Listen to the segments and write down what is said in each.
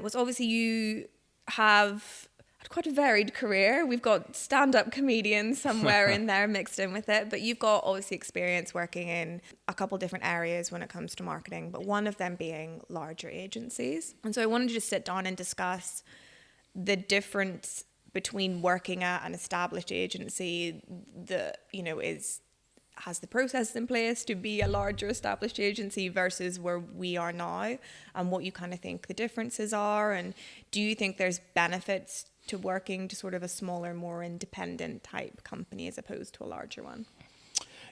was obviously you have quite a varied career. We've got stand-up comedians somewhere in there mixed in with it, but you've got obviously experience working in a couple different areas when it comes to marketing, but one of them being larger agencies. And so I wanted to just sit down and discuss the difference between working at an established agency that, you know, has the processes in place to be a larger established agency versus where we are now, and what you kind of think the differences are. And do you think there's benefits to working to sort of a smaller, more independent type company as opposed to a larger one?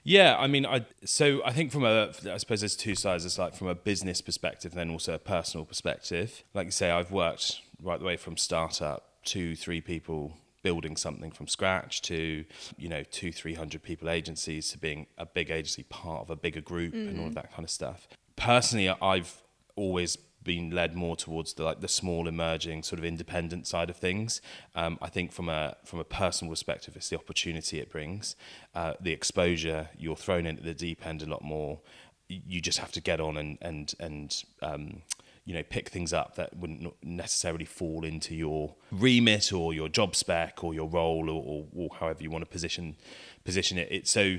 Yeah, I mean, I think I suppose there's two sides. It's like from a business perspective, and then also a personal perspective. Like you say, I've worked right the way from startup to 3 people building something from scratch to, 200-300 people agencies to being a big agency, part of a bigger group and all of that kind of stuff. Personally, I've always been led more towards the small emerging sort of independent side of things. I think from a personal perspective, it's the opportunity it brings, the exposure. You're thrown into the deep end a lot more. You just have to get on and pick things up that wouldn't necessarily fall into your remit or your job spec or your role or however you want to position it. So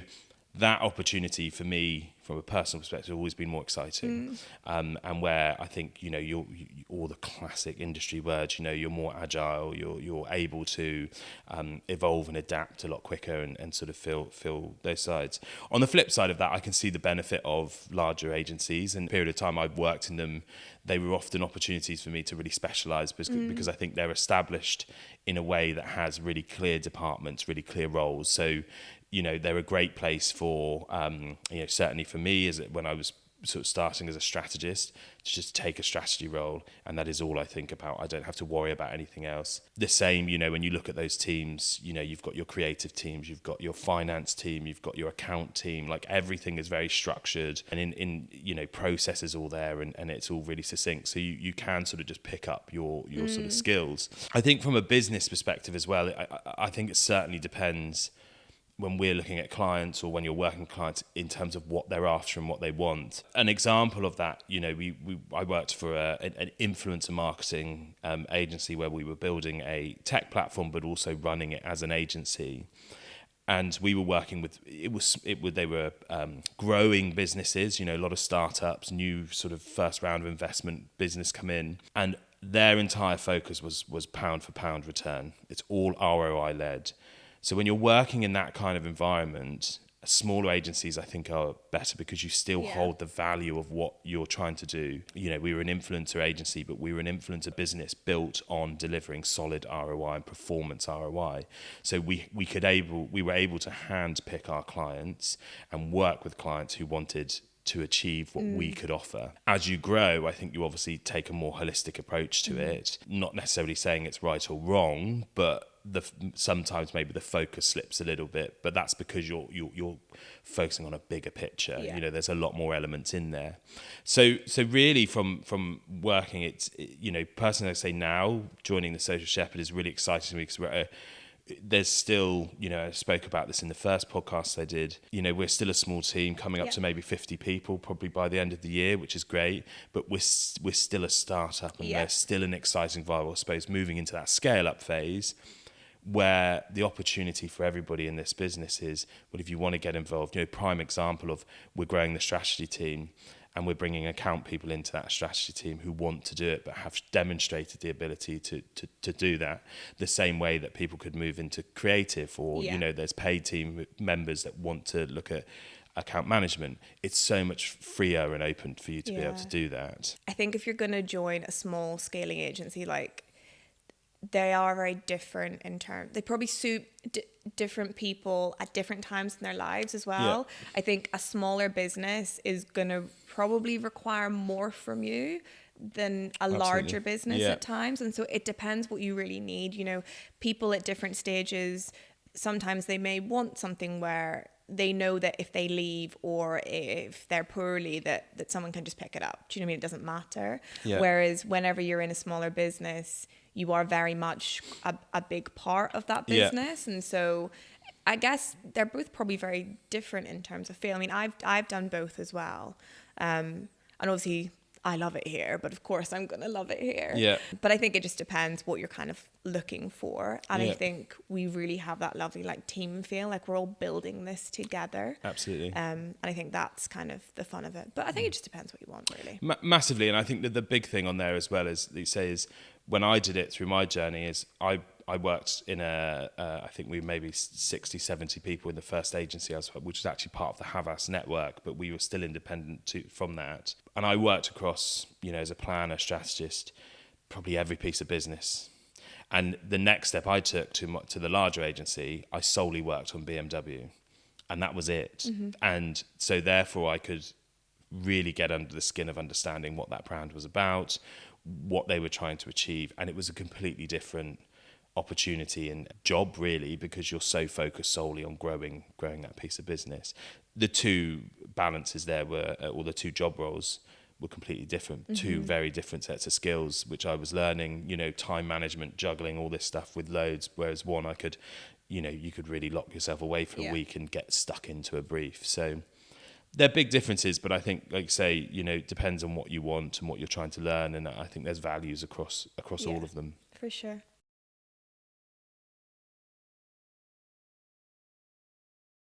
that opportunity for me, from a personal perspective, has always been more exciting. And where I think, you're all the classic industry words, you're more agile, you're able to evolve and adapt a lot quicker and sort of fill those sides. On the flip side of that, I can see the benefit of larger agencies. And the period of time I've worked in them, they were often opportunities for me to really specialise because I think they're established in a way that has really clear departments, really clear roles. So, they're a great place for, certainly for me, when I was sort of starting as a strategist, to just take a strategy role, and that is all I think about. I don't have to worry about anything else. The same, when you look at those teams, you've got your creative teams, you've got your finance team, you've got your account team, like everything is very structured and in processes all there, and it's all really succinct. So you can sort of just pick up your sort of skills. I think from a business perspective as well, I think it certainly depends when we're looking at clients or when you're working with clients in terms of what they're after and what they want. An example of that, I worked for an influencer marketing agency where we were building a tech platform, but also running it as an agency. And we were working with, they were growing businesses, a lot of startups, new sort of first round of investment business come in. And their entire focus was pound for pound return. It's all ROI led. So when you're working in that kind of environment, smaller agencies, I think, are better because you still hold the value of what you're trying to do. We were an influencer agency, but we were an influencer business built on delivering solid ROI and performance ROI. So we were able to hand pick our clients and work with clients who wanted to achieve what we could offer. As you grow, I think you obviously take a more holistic approach to it, not necessarily saying it's right or wrong, but sometimes maybe the focus slips a little bit, but that's because you're focusing on a bigger picture. There's a lot more elements in there. So really from working, it's personally I say now joining the Social Shepherd is really exciting to me because there's still, I spoke about this in the first podcast I did, we're still a small team coming up to maybe 50 people probably by the end of the year, which is great, but we're still a startup and there's still an exciting viable space moving into that scale up phase where the opportunity for everybody in this business is, well, if you want to get involved, prime example of we're growing the strategy team and we're bringing account people into that strategy team who want to do it but have demonstrated the ability to do that, the same way that people could move into creative or, there's paid team members that want to look at account management. It's so much freer and open for you to be able to do that. I think if you're going to join a small scaling agency, they are very different in terms, they probably suit different people at different times in their lives as well. I think a smaller business is going to probably require more from you than a larger business at times. And so it depends what you really need. People at different stages, sometimes they may want something where they know that if they leave or if they're poorly, that someone can just pick it up. Do you know what I mean? It doesn't matter. Whereas whenever you're in a smaller business, you are very much a big part of that business. And so I guess they're both probably very different in terms of feel. I mean, I've done both as well. And obviously I love it here, but of course I'm going to love it here. Yeah. But I think it just depends what you're kind of looking for. And I Yeah. think we really have that lovely like team feel, like we're all building this together. Absolutely. And I think that's kind of the fun of it. But I think it just depends what you want, really. Massively. And I think that the big thing on there as well, as you say, is when I did it through my journey, is I worked in I think we maybe 60, 70 people in the first agency I was, which was actually part of the Havas network, but we were still independent from that. And I worked across, as a planner, strategist, probably every piece of business. And the next step I took to the larger agency, I solely worked on BMW. And that was it. Mm-hmm. And so therefore I could really get under the skin of understanding what that brand was about, what they were trying to achieve. And it was a completely different opportunity and job, really, because you're so focused solely on growing that piece of business. The two balances there were, or the two job roles were completely different, mm-hmm. two very different sets of skills, which I was learning, time management, juggling, all this stuff with loads, whereas one I could, you could really lock yourself away for a week and get stuck into a brief. So they're big differences, but I think, like you say, it depends on what you want and what you're trying to learn, and I think there's values across all of them. For sure.